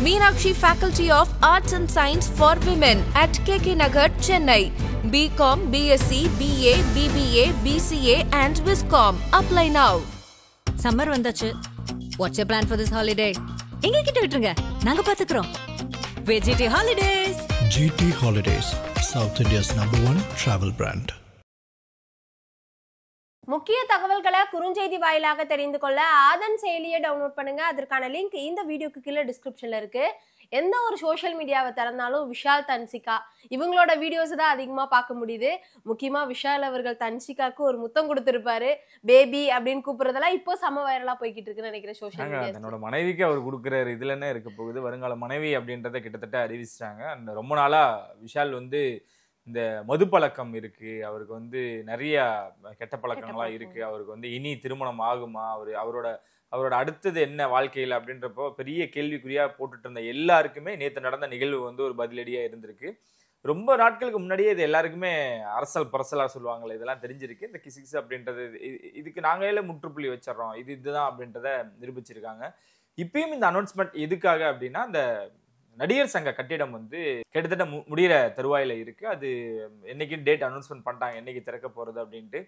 Meenakshi Faculty of Arts and Science for Women at KK Nagar, Chennai. BCom, BSc, BA, BBA, BCA and Viscom. Apply now. Summer vandachu. What's your plan for this holiday? எங்க கிட்ட விட்டுருங்க, நாங்க பாத்துக்கிறோம். GT Holidays. GT Holidays, South India's #1 travel brand. முக்கிய தகவல்களை குறுஞ்செய்தி வாயிலாக தெரிந்து கொள்ள ஆதன் செயலியை டவுன்லோட் பண்ணுங்க. அதற்கான லிங்க் இந்த வீடியோக்கு கீழே டிஸ்கிரிப்ஷன்ல இருக்கு. எந்த ஒரு சோஷியல் மீடியாவை திறந்தாலும் விஷால் தன்சிகா இவங்களோட வீடியோஸ் தான் அதிகமா பார்க்க முடியுது. முக்கியமா விஷால் அவர்கள் தன்சிகாக்கு ஒரு முத்தம் கொடுத்திருப்பாரு, பேபி அப்படின்னு கூப்பிடுறதெல்லாம் இப்போ சம வைரலா போய்கிட்டு இருக்குன்னு நினைக்கிறேன் சோஷியல் மீடியா. தன்னோட மனைவிக்கு அவர் கொடுக்குறாரு, இதுல என்ன இருக்க போகுது, வருங்கால மனைவி அப்படின்றத கிட்டத்தட்ட அறிவிச்சிட்டாங்க. அந்த ரொம்ப நாளா விஷால் இந்த மது பழக்கம் இருக்கு, அவருக்கு நிறைய கெட்ட பழக்கங்கள்லாம் இருக்கு, அவருக்கு இனி திருமணம் ஆகுமா, அவரோட அடுத்தது என்ன வாழ்க்கையில் அப்படின்றப்போ பெரிய கேள்விக்குறியா போட்டுட்டு இருந்த எல்லாருக்குமே நேற்று நடந்த நிகழ்வு ஒரு பதிலடியா இருந்திருக்கு. ரொம்ப நாட்களுக்கு முன்னாடியே இது எல்லாருக்குமே அரசல் பரசலா சொல்லுவாங்களே, இதெல்லாம் தெரிஞ்சிருக்கு. இந்த கிசிக்ஸ் அப்படின்றது இதுக்கு நாங்களே முற்றுப்புள்ளி வச்சிடறோம், இதுதான் அப்படின்றத நிரூபிச்சிருக்காங்க. இப்பயும் இந்த அனௌன்ஸ்மெண்ட் எதுக்காக அப்படின்னா, அந்த நடிகர் சங்க கட்டிடம் கிட்டத்தட்ட முடிகிற தருவாயில இருக்கு. அது என்னைக்கு டேட் அனௌன்ஸ்மெண்ட் பண்ணிட்டாங்க, என்னைக்கு திறக்க போறது அப்படின்ட்டு.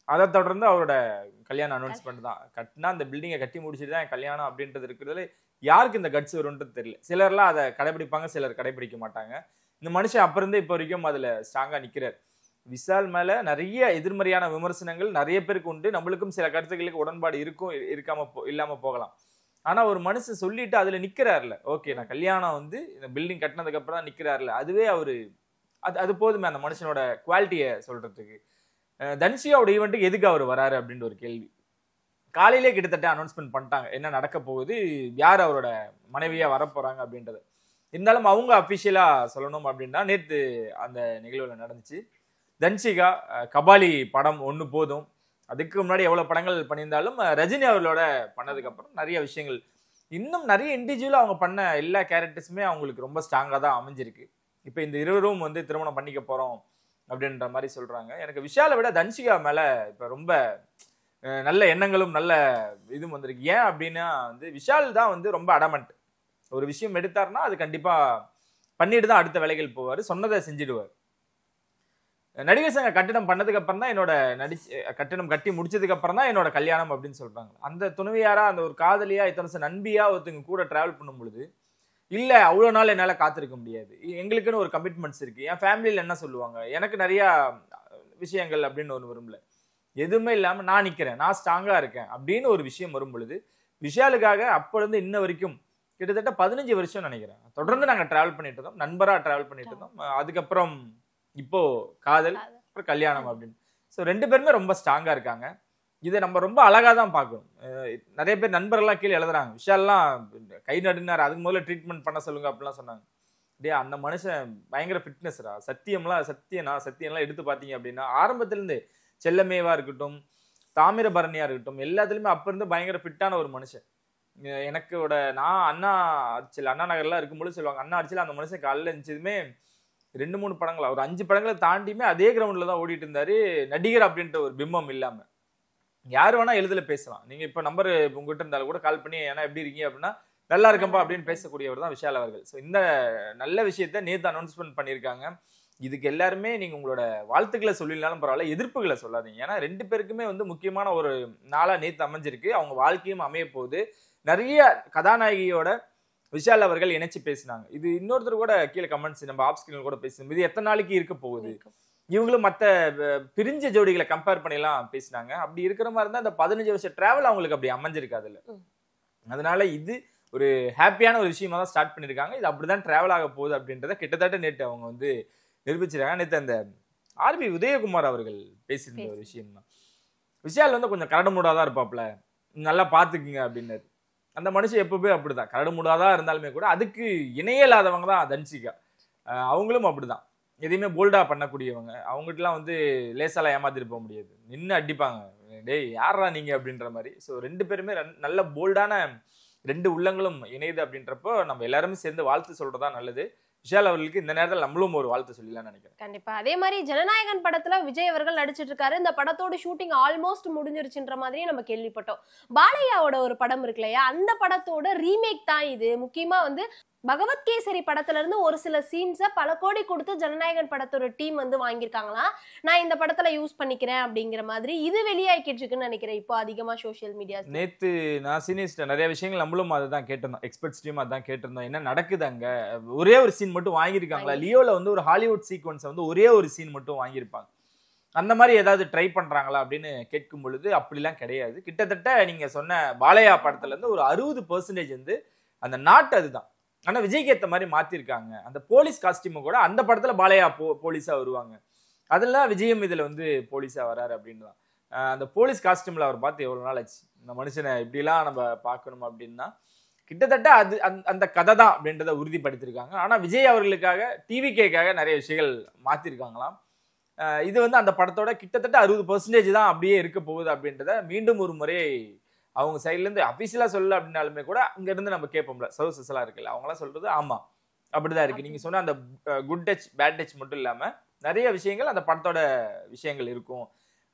அதை தொடர்ந்து அவரோட கல்யாணம் அனௌன்ஸ்மெண்ட் தான். கட்டினா அந்த பில்டிங்கை கட்டி முடிச்சுட்டு தான் கல்யாணம் அப்படின்றது இருக்கிறதுல யாருக்கு இந்த கட்ஸ் வரும்ன்றது தெரியல. சிலர்லாம் அதை கடைபிடிப்பாங்க, சிலர் கடைபிடிக்க மாட்டாங்க. இந்த மனுஷன் அப்ப இருந்து இப்போ வரைக்கும் அதுல ஸ்ட்ராங்கா நிக்கிறார். விஷால் மேல நிறைய எதிர்மறையான விமர்சனங்கள் நிறைய பேருக்கு உண்டு. நம்மளுக்கும் சில கருத்துக்களுக்கு உடன்பாடு இல்லாம போகலாம். ஆனா ஒரு மனுஷன் சொல்லிட்டு அதுல நிக்கிறாருல, ஓகே நான் கல்யாணம் இந்த பில்டிங் கட்டினதுக்கு அப்புறம் தான் நிக்கிறாருல, அதுவே அது போதுமே அந்த மனுஷனோட குவாலிட்டியை சொல்றதுக்கு. தன்சிகாவோட ஈவெண்ட்டுக்கு எதுக்கு அவர் வராரு அப்படின்னு ஒரு கேள்வி. காலையிலே கிட்டத்தட்ட அனௌன்ஸ்மெண்ட் பண்ணிட்டாங்க என்ன நடக்க போகுது, யார் அவரோட மனைவியா வரப்போறாங்க அப்படின்றது. இருந்தாலும் அவங்க அபிஷியலா சொல்லணும் அப்படின்னா நேற்று அந்த நிகழ்வுல நடந்துச்சு. தன்சிகா கபாலி படம் ஒன்று போதும், அதுக்கு முன்னாடி எவ்வளவு படங்கள் பண்ணியிருந்தாலும் ரஜினி அவர்களோட பண்ணதுக்கு அப்புறம் நிறைய விஷயங்கள், இன்னும் நிறைய இண்டிவிஜுவலா அவங்க பண்ண எல்லா கேரக்டர்ஸுமே அவங்களுக்கு ரொம்ப ஸ்ட்ராங்கா தான் அமைஞ்சிருக்கு. இப்போ இந்த இருவரும் திருமணம் பண்ணிக்க போறோம் அப்படின்ற மாதிரி சொல்றாங்க. எனக்கு விஷாலை விட தன்சிகா மேல இப்ப ரொம்ப நல்ல எண்ணங்களும் நல்ல இதுவும் வந்திருக்கு. ஏன் அப்படின்னா விஷால் தான் ரொம்ப அடமண்ட். ஒரு விஷயம் எடுத்தாருன்னா அது கண்டிப்பா பண்ணிட்டு தான் அடுத்த வேலைகள் போவாரு, சொன்னதை செஞ்சிடுவார். நடிகர் சங்க கட்டிடம் பண்ணதுக்கு அப்புறம் தான் என்னோட கட்டிடம் கட்டி முடிச்சதுக்கு அப்புறம் தான் என்னோட கல்யாணம் அப்படின்னு சொல்றாங்க. அந்த துணைவியாரா, அந்த ஒரு காதலியா, இத்தனை நண்பியா ஒருத்தங்க கூட டிராவல் பண்ணும் பொழுது இல்ல அவ்வளவு நாள் என்னால காத்திருக்க முடியாது, எங்களுக்குன்னு ஒரு கமிட்மெண்ட்ஸ் இருக்கு, என் ஃபேமிலியில என்ன சொல்லுவாங்க, எனக்கு நிறைய விஷயங்கள் அப்படின்னு ஒன்று வரும்ல, எதுவுமே இல்லாம நான் நிக்கிறேன், நான் ஸ்ட்ராங்கா இருக்கேன் அப்படின்னு ஒரு விஷயம் வரும் பொழுது விஷாலுக்காக அப்ப இருந்து இன்ன வரைக்கும் கிட்டத்தட்ட 15 வருஷம் நினைக்கிறேன் தொடர்ந்து நாங்க டிராவல் பண்ணிட்டு இருந்தோம், நண்பரா டிராவல் பண்ணிட்டு இருந்தோம். அதுக்கப்புறம் இப்போ காதல், அப்புறம் கல்யாணம் அப்படின்னு. ஸோ 2 பேருமே ரொம்ப ஸ்ட்ராங்கா இருக்காங்க. இதை நம்ம ரொம்ப அழகா தான் பார்க்கணும். நிறைய பேர் நண்பர்கள்லாம் கீழே எழுதுறாங்க, விஷால்லாம் கை நடுனார், அதுக்கு முதல்ல ட்ரீட்மெண்ட் பண்ண சொல்லுங்க அப்படிலாம் சொன்னாங்க. டே அந்த மனுஷன் பயங்கர ஃபிட்னஸ்ரா, சத்தியம்லாம் எடுத்து பார்த்தீங்க அப்படின்னா ஆரம்பத்திலேருந்து செல்லமேவா இருக்கட்டும், தாமிரபரணியா இருக்கட்டும், எல்லாத்துலேயுமே அப்ப இருந்து பயங்கர ஃபிட்டான ஒரு மனுஷன். நான் அண்ணா நகர்லாம் இருக்கும்போது சொல்லுவாங்க, அண்ணா அடிச்சல அந்த மனுஷன் காலையில் இருந்துச்சதுமே 2-3 படங்கள், ஒரு 5 படங்களை தாண்டியுமே அதே கிரவுண்ட்ல தான் ஓடிட்டு இருந்தாரு, நடிகர் அப்படின்ற ஒரு பிம்பம் இல்லாம. யாரு வேணா எழுதல பேசலாம், நீங்க இப்ப நம்பர் உங்ககிட்ட இருந்தாலும் கூட கால் பண்ணி ஏன்னா எப்படி இருக்கீங்க அப்படின்னா நல்லா இருக்கம்பா அப்படின்னு பேசக்கூடியவர் தான் விஷால் அவர்கள். ஸோ இந்த நல்ல விஷயத்த நேற்று அனௌன்ஸ்மெண்ட் பண்ணியிருக்காங்க. இதுக்கு எல்லாருமே நீங்க உங்களோட வாழ்த்துக்களை சொல்லினாலும் பரவாயில்ல, எதிர்ப்புகளை சொல்லாதீங்க. ஏன்னா 2 பேருக்குமே முக்கியமான ஒரு நாளா நேற்று அமைஞ்சிருக்கு, அவங்க வாழ்க்கையும் அமைய போகுது. நிறைய கதாநாயகியோட விஷால் அவர்கள் இணைச்சு பேசினாங்க. இது இன்னொருத்தர் கூட கீழே கமெண்ட்ஸ் நம்ம ஆப் ஸ்கிரீன்ல கூட பேசணும், இது எத்தனை நாளைக்கு இருக்க போகுது, இவங்களும் மற்ற பிரிஞ்ச ஜோடிகளை கம்பேர் பண்ணிலாம் பேசினாங்க. அப்படி இருக்கிற மாதிரி இருந்தா அந்த 15 வருஷம் டிராவல் அவங்களுக்கு அப்படி அமைஞ்சிருக்கு அதுல. அதனால இது ஒரு ஹாப்பியான ஒரு விஷயமா தான் ஸ்டார்ட் பண்ணிருக்காங்க. இது அப்படிதான் டிராவல் ஆக போகுது அப்படின்றத கிட்டத்தட்ட நேற்று அவங்க நிரூபிச்சிருக்காங்க. நேற்று அந்த ஆர்பி உதயகுமார் அவர்கள் பேசியிருந்த ஒரு விஷயம் தான், விஷால் கொஞ்சம் கரடு மூடாதான் இருப்பாப்ல, நல்லா பாத்துக்குங்க அப்படின்னாரு. அந்த மனுஷன் எப்பவுமே அப்படிதான், கரடு மூடாதான் இருந்தாலுமே கூட அதுக்கு இணையலாதவங்க தான் தன்சிகா. அவங்களும் அப்படிதான், எதையுமே போல்டா பண்ணக்கூடியவங்க. அவங்ககிட்டலாம் லேசாலாம் ஏமாத்திட்டு போக முடியாது, நின்று அடிப்பாங்க, டேய் யாரா நீங்க அப்படின்ற மாதிரி. ஸோ 2 பேருமே நல்ல போல்டான 2 உள்ளங்களும் இணையுது அப்படின்றப்போ நம்ம எல்லாருமே சேர்ந்து வாழ்த்து சொல்றதா நல்லது. விஷால் அவர்களுக்கு இந்த நேரத்தில் நம்மளும் ஒரு வாழ்த்து சொல்லலாம்னு நினைக்கிறேன். கண்டிப்பா. அதே மாதிரி ஜனநாயகன் படத்துல விஜய் அவர்கள் நடிச்சிட்டு இருக்காரு. இந்த படத்தோட ஷூட்டிங் ஆல்மோஸ்ட் முடிஞ்சிருச்சுன்ற மாதிரியே நம்ம கேள்விப்பட்டோம். பாலையாவோட ஒரு படம் இருக்கு இல்லையா, அந்த படத்தோட ரீமேக் தான் இது. முக்கியமா வந்து பகவத் கேசரி படத்துல இருந்து ஒரு சில சீன்ஸை பல கோடி கொடுத்து ஜனநாயகன் படத்தோட டீம் வந்து வாங்கியிருக்காங்களாம். நான் இந்த படத்துல யூஸ் பண்ணிக்கிறேன் அப்படிங்கிற மாதிரி இது வெளியாகிட்டு இருக்குன்னு நினைக்கிறேன் இப்போ அதிகமா சோசியல் மீடியா. நேத்து நான் சீனியர்ஸ்ட நிறைய விஷயங்கள் நம்மளும் அதை தான் கேட்டிருந்தோம், எக்ஸ்பர்ட்ஸ் டீம் அதான் கேட்டிருந்தோம். என்ன நடக்குது அங்க, ஒரே ஒரு சீன் மட்டும் வாங்கியிருக்காங்களா? லியோல வந்து ஒரு ஹாலிவுட் சீக்வன்ஸ் வந்து ஒரே ஒரு சீன் மட்டும் வாங்கியிருப்பாங்க, அந்த மாதிரி ஏதாவது ட்ரை பண்றாங்களா அப்படின்னு கேட்கும் பொழுது அப்படிலாம் கிடையாது. கிட்டத்தட்ட நீங்க சொன்ன பாலையா படத்துல இருந்து ஒரு 60% வந்து அந்த நாட்டு அதுதான். ஆனா விஜய்க்கு ஏற்ற மாதிரி மாத்திருக்காங்க. அந்த போலீஸ் காஸ்டியூம் கூட அந்த படத்துல பாலையா போலீஸா வருவாங்க, அதெல்லாம் விஜயம் இதுல வந்து போலீஸா வராரு அப்படின்னு தான். அந்த போலீஸ் காஸ்டியூம்ல அவர் பார்த்து எவ்வளவு நாள் ஆச்சு, இந்த மனுஷனை இப்படிலாம் நம்ம பார்க்கணும் அப்படின்னா கிட்டத்தட்ட அது அந்த கதை தான் அப்படின்றத உறுதிப்படுத்திருக்காங்க. ஆனா விஜய் அவர்களுக்காக டிவிகேக்காக நிறைய விஷயங்கள் மாத்திருக்காங்களாம். இது வந்து அந்த படத்தோட கிட்டத்தட்ட 60% தான் அப்படியே இருக்க போகுது அப்படின்றத மீண்டும் ஒரு முறை அவங்க சைட்ல இருந்து அபிஷியலா சொல்லல அப்படின்னாலுமே கூட அங்க இருந்து நம்ம கேட்போம்ல, சர்வீசஸ் எல்லாம் இருக்குல்ல, அவங்க எல்லாம் சொல்றது ஆமா அப்படிதான் இருக்கு. நீங்க சொன்ன அந்த குட் டச் பேட் டச் மட்டும் இல்லாம நிறைய விஷயங்கள் அந்த படத்தோட விஷயங்கள் இருக்கும்,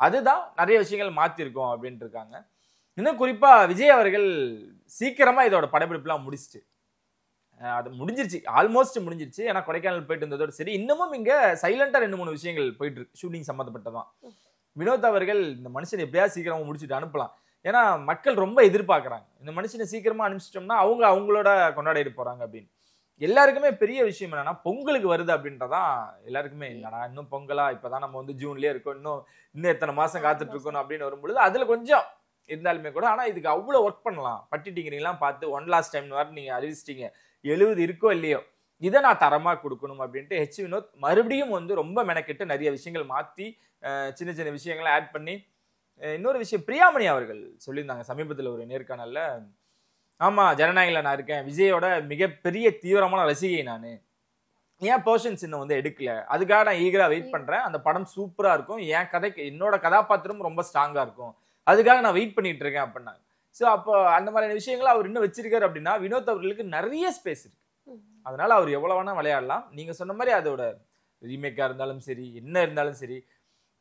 அதுதான் நிறைய விஷயங்கள் மாத்திருக்கோம் அப்படின்ட்டு இருக்காங்க. இன்னும் குறிப்பா விஜய் அவர்கள் சீக்கிரமா இதோட படப்பிடிப்புலாம் முடிச்சுட்டு அது முடிஞ்சிருச்சு, ஆல்மோஸ்ட் முடிஞ்சிருச்சு. ஏன்னா கொடைக்கானல் போயிட்டு இருந்ததோட சரி, இன்னமும் இங்க சைலண்டா 2-3 விஷயங்கள் போயிட்டு இருக்கு ஷூட்டிங் சம்பந்தப்பட்டதான். வினோத் அவர்கள் இந்த மனுஷனை எப்படியா சீக்கிரமா முடிச்சுட்டு அனுப்பலாம், ஏன்னா மக்கள் ரொம்ப எதிர்பார்க்கறாங்க, இந்த மனுஷனை சீக்கிரமா அனுப்பிச்சிட்டோம்னா அவங்களோட கொண்டாடிட்டு போறாங்க அப்படின்னு. எல்லாருக்குமே பெரிய விஷயம் என்னன்னா பொங்கலுக்கு வருது அப்படின்றதான் எல்லாருக்குமே. இல்லைனா இன்னும் பொங்கலா, இப்பதான் நம்ம வந்து ஜூன்லயே இருக்கோம், இன்னும் எத்தனை மாசம் காத்துட்டு இருக்கணும் அப்படின்னு வரும்பொழுது அதுல கொஞ்சம் இருந்தாலுமே கூட, ஆனா இதுக்கு அவ்வளவு ஒர்க் பண்ணலாம். பட்டி டிகிரிலாம் பார்த்து ஒன் லாஸ்ட் டைம் வர நீங்க அறிவிச்சிட்டீங்க, 70 இருக்கோ இல்லையோ இதை நான் தரமா கொடுக்கணும் அப்படின்ட்டு ஹெச் வினோத் மறுபடியும் வந்து ரொம்ப மெனக்கெட்டு நிறைய விஷயங்கள் மாத்தி சின்ன சின்ன விஷயங்களை ஆட் பண்ணி. இன்னொரு விஷயம் பிரியாமணி அவர்கள் சொல்லியிருந்தாங்க சமீபத்தில் ஒரு நேர்காணல்ல, ஆமா ஜனநாயகல நான் இருக்கேன், விஜயோட மிகப்பெரிய தீவிரமான ரசிகை நான், ஏன் போர்ஷன்ஸ் இன்னும் வந்து எடுக்கல, அதுக்காக நான் ஈகரா வெயிட் பண்றேன், அந்த படம் சூப்பரா இருக்கும், என் கதைக்கு என்னோட கதாபாத்திரம் ரொம்ப ஸ்ட்ராங்கா இருக்கும், அதுக்காக நான் வெயிட் பண்ணிட்டு இருக்கேன் அப்படின்னாங்க. ஸோ அப்போ அந்த மாதிரியான விஷயங்களை அவர் இன்னும் வச்சிருக்காரு அப்படின்னா வினோத் அவர்களுக்கு நிறைய ஸ்பேஸ் இருக்கு, அதனால அவர் எவ்வளவு வேணா விளையாடலாம். நீங்க சொன்ன மாதிரி அதோட ரீமேக்கா இருந்தாலும் சரி, என்ன இருந்தாலும் சரி,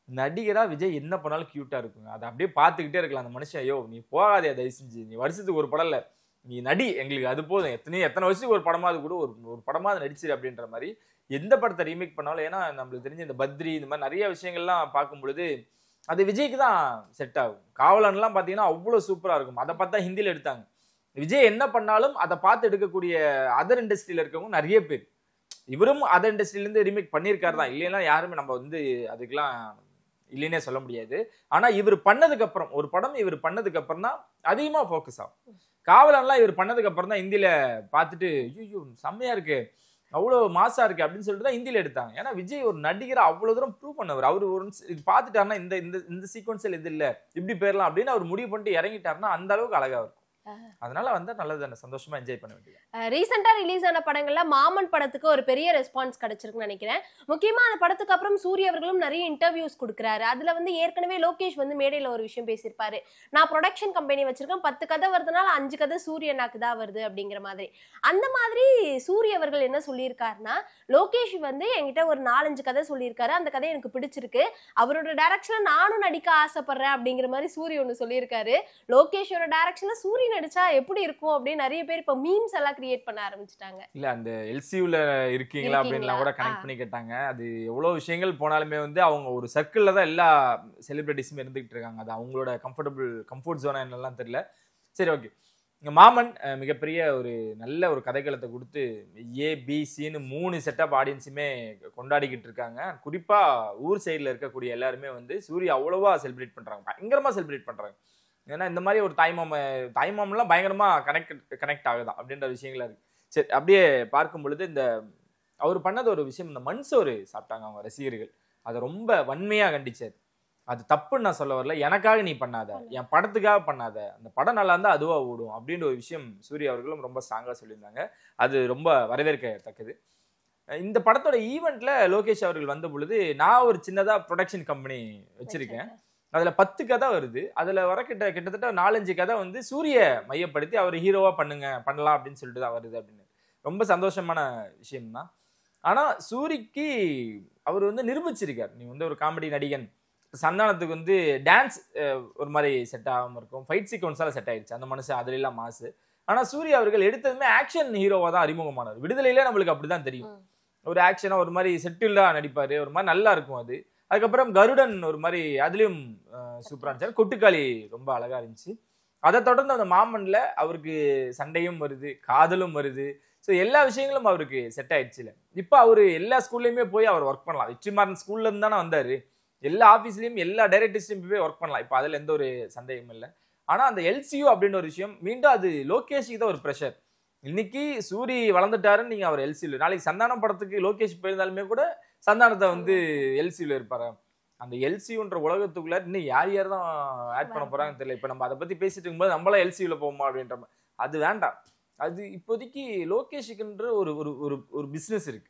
நடிகரா விஜய் என்ன பண்ணாலும் கியூட்டா இருக்குங்க, அதை அப்படியே பார்த்துக்கிட்டே இருக்கலாம். அந்த மனுஷன் ஐயோ நீ போகாதே தயவு செஞ்சு, நீ வருஷத்துக்கு ஒரு படம் இல்ல நீ நடி, எங்களுக்கு அது போதும், எத்தனை வருஷத்துக்கு ஒரு படமாவது கூட ஒரு படமாவது நடிச்சிரு அப்படின்ற மாதிரி எந்த படத்தை ரீமேக் பண்ணாலும். ஏன்னா நம்மளுக்கு தெரிஞ்ச இந்த பத்ரி இந்த மாதிரி நிறைய விஷயங்கள்லாம் பார்க்கும் பொழுது அது விஜய்க்கு தான் செட் ஆகும். காவலன்லாம் பார்த்தீங்கன்னா அவ்வளோ சூப்பராக இருக்கும், அதை பார்த்தா ஹிந்தியில் எடுத்தாங்க. விஜய் என்ன பண்ணாலும் அதை பார்த்து எடுக்கக்கூடிய அதர் இண்டஸ்ட்ரியில் இருக்கவங்க நிறைய பேர், இவரும் அதர் இண்டஸ்ட்ரியிலேருந்து ரீமேக் பண்ணியிருக்காரு தான், இல்லைன்னா யாருமே நம்ம வந்து அதுக்கெல்லாம் இல்லைன்னே சொல்ல முடியாது. ஆனால் இவர் பண்ணதுக்கு அப்புறம் ஒரு படம் இவர் பண்ணதுக்கு அப்புறம் தான் அதிகமாக ஃபோக்கஸ் ஆகும். காவலன்லாம் இவர் பண்ணதுக்கு அப்புறம் தான் ஹிந்தியில் பார்த்துட்டு ஐயோ செம்மையா இருக்கு, அவ்வளோ மாசா இருக்கு அப்படின்னு சொல்லிட்டு தான் ஹிந்தியில் எடுத்தாங்க. ஏன்னா விஜய் ஒரு நடிகரை அவ்வளோ தூரம் ப்ரூவ் பண்ணவர். அவர் ஒரு இது பார்த்துட்டாருன்னா இந்த சீக்வன்ஸில் இது இல்லை இப்படி போயிடலாம் அப்படின்னு அவர் முடிவு பண்ணிட்டு இறங்கிட்டாருன்னா அந்த அளவுக்கு அழகா இருக்கும். அதனால வந்து நல்லது, சந்தோஷமா என்ஜாய் பண்ண வேண்டியது. ரீசெண்டா ரிலீஸ் ஆன படங்கள்ல மாமன் படத்துக்கு ஒரு பெரிய ரெஸ்பான்ஸ் கிடைச்சிருக்குன்னு நினைக்கிறேன். முக்கியமா அந்த படத்துக்கு அப்புறம் சூரிய அவர்களும் நிறைய இன்டர்வியூஸ் கொடுக்குறாரு. அதுல வந்து ஏற்கனவே லோகேஷ் வந்து மேடையில ஒரு விஷயம் பேசியிருப்பாரு, நான் ப்ரொடக்ஷன் கம்பெனி வச்சிருக்கேன், 10 கதை வருதுனால 5 கதை சூரியனாக்கு தான் வருது அப்படிங்கிற மாதிரி. அந்த மாதிரி சூரிய அவர்கள் என்ன சொல்லியிருக்காருன்னா, லோகேஷ் வந்து என்கிட்ட ஒரு 4-5 கதை சொல்லியிருக்காரு, அந்த கதை எனக்கு பிடிச்சிருக்கு, அவரோட டைரக்ஷன்ல நானும் நடிக்க ஆசைப்படுறேன் அப்படிங்கிற மாதிரி சூரிய ஒன்று சொல்லியிருக்காரு. லோகேஷோட டைரக்ஷன்ல சூரிய நடிச்சா எப்படி இருக்கும் அப்படின்னு நிறைய பேர் இப்ப மீம்ஸ் எல்லாம் கிரியேட் பண்ண ஆரம்பிச்சிட்டாங்க. இல்ல அந்த எல்சியூல இருக்கீங்களா அப்படின்லாம் கூட கனெக்ட் பண்ணி கேட்டாங்க. அது எவ்வளவு விஷயங்கள் போனாலுமே வந்து அவங்க ஒரு சர்க்கிள்ல தான் எல்லா செலிபிரிட்டிஸும் இருந்துகிட்டு இருக்காங்க, அது அவங்களோட கம்ஃபர்ட் ஜோனா என்னெல்லாம் தெரியல. சரி ஓகே, மாமன் மிகப்பெரிய ஒரு நல்ல ஒரு கதைக்களத்தை கொடுத்து ஏபிசின்னு 3 செட்டப் ஆடியன்ஸுமே கொண்டாடிக்கிட்டு இருக்காங்க. குறிப்பா ஊர் சைட்ல இருக்கக்கூடிய எல்லாருமே வந்து சூர்யா அவ்வளவா செலிப்ரேட் பண்றாங்க, பயங்கரமா செலிப்ரேட் பண்றாங்க. ஏன்னா இந்த மாதிரி ஒரு தாய்மாமெல்லாம் பயங்கரமா கனெக்ட் ஆகுதான் அப்படின்ற விஷயங்களா இருக்கு. சரி, அப்படியே பார்க்கும் பொழுது இந்த அவர் பண்ணது ஒரு விஷயம், இந்த மண் சோறு சாப்பிட்டாங்க அவங்க ரசிகர்கள், அதை ரொம்ப வன்மையா கண்டிச்சாரு. அது தப்புன்னு நான் சொல்ல வரல, எனக்காக நீ பண்ணாத, என் படத்துக்காக பண்ணாத, அந்த படம் நல்லா இருந்தா அதுவா ஓடும் அப்படின்ற ஒரு விஷயம் சூர்யா அவர்களும் ரொம்ப ஸ்ட்ராங்கா சொல்லியிருந்தாங்க. அது ரொம்ப வரவேற்கத்தக்கது. இந்த படத்தோட ஈவெண்ட்ல லோகேஷ் அவர்கள் வந்த பொழுது, நான் ஒரு சின்னதா ப்ரொடக்ஷன் கம்பெனி வச்சிருக்கேன், அதுல 10 கதை வருது, அதுல வர கிட்டத்தட்ட 4-5 கதை வந்து சூரிய மையப்படுத்தி அவர் ஹீரோவா பண்ணலாம் அப்படின்னு சொல்லிட்டு தான் வருது அப்படின்னு ரொம்ப சந்தோஷமான விஷயம் தான். ஆனா சூரிக்கு அவர் வந்து நிரூபிச்சிருக்கார், நீ வந்து ஒரு காமெடி நடிகன். சந்தானத்துக்கு வந்து டான்ஸ் ஒரு மாதிரி செட் ஆகாம இருக்கும், ஃபைட் சீக்வன்ஸால செட் ஆயிடுச்சு அந்த மனுஷன், அதுல எல்லாம் மாசு. ஆனா சூர்யா அவர்கள் எடுத்ததுமே ஆக்ஷன் ஹீரோவா தான் அறிமுகமானார். விடுதலையில நம்மளுக்கு அப்படிதான் தெரியும், ஒரு ஆக்ஷனா ஒரு மாதிரி செட்டில்டா நடிப்பாரு, ஒரு மாதிரி நல்லா இருக்கும் அது. அதுக்கப்புறம் கருடன் ஒரு மாதிரி அதுலயும் சூப்பரா இருந்துச்சு. கொட்டுக்காளி ரொம்ப அழகா இருந்துச்சு. அதை தொடர்ந்து அந்த மாமன்ல அவருக்கு சண்டையும் வருது, காதலும் வருது. ஸோ எல்லா விஷயங்களும் அவருக்கு செட் ஆயிடுச்சுல. இப்போ அவரு எல்லா ஸ்கூல்லையுமே போய் அவர் ஒர்க் பண்ணலாம். வெற்றிமாறன் ஸ்கூல்ல இருந்து தானே வந்தாரு, எல்லா ஆஃபீஸ்லயும் எல்லா டைரக்டர்ஸ்லயும் போய் ஒர்க் பண்ணலாம். இப்போ அதுல எந்த ஒரு சந்தேகமும் இல்லை. ஆனா அந்த எல்சியூ அப்படின்ற ஒரு விஷயம் மீண்டும் அது லோகேஷுக்கு தான் ஒரு ப்ரெஷர். இன்னைக்கு சூரி வளர்ந்துட்டாருன்னு நீங்க அவர் எல்சியூல, நாளைக்கு சந்தானம் படத்துக்கு லோகேஷ் போயிருந்தாலுமே கூட சந்தானத்தை வந்து எல்சியூல இருப்பாரு. அந்த எல்சியூன்ற உலகத்துக்குள்ள இன்னும் யார் தான் ஆட் பண்ண போறாங்கன்னு தெரியல. இப்ப நம்ம அதை பத்தி பேசிட்டு இருக்கும்போது நம்மளா எல்சியூல போவோமா அப்படின்ற மாதிரி, அது வேண்டாம். அது இப்போதைக்கு லோகேஷுக்குன்ற ஒரு ஒரு ஒரு பிசினஸ் இருக்கு.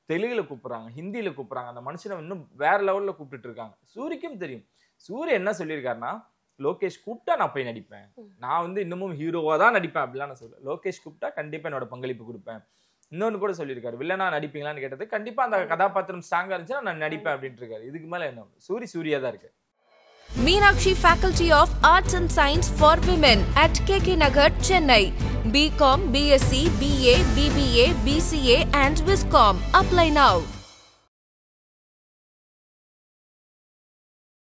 தெலுங்குல கூப்பிடுறாங்க, ஹிந்தியில கூப்பிடுறாங்க, அந்த மனுஷனை இன்னும் வேற லெவல்ல கூப்பிட்டு இருக்காங்க. சூரிக்கும் தெரியும், சூரிய என்ன சொல்லியிருக்காருன்னா, லோகேஷ் கூப்பிட்டா நான் போய் நடிப்பேன், நான் வந்து இன்னமும் ஹீரோவா தான் நடிப்பேன் அப்படிலாம் நான் சொல்றேன். லோகேஷ் கூப்பிட்டா கண்டிப்பா என்னோட பங்களிப்பு கொடுப்பேன். இன்னொன்னு கூட சொல்லியிருக்காரு, வில்லனா நடிப்பீங்களான்னு கேட்டது, கண்டிப்பா அந்த கதாபாத்திரம் ஸ்ட்ராங்கா இருந்துச்சுன்னா நான் நடிப்பேன் அப்படின்ட்டு இருக்காரு. இதுக்கு மேல என்ன, சூர்யா தான் இருக்கு. Meenakshi Faculty of Arts and Science for Women at KK Nagar, Chennai. BCom, BSc, BA, BBA, BCA and Viscom. Apply now.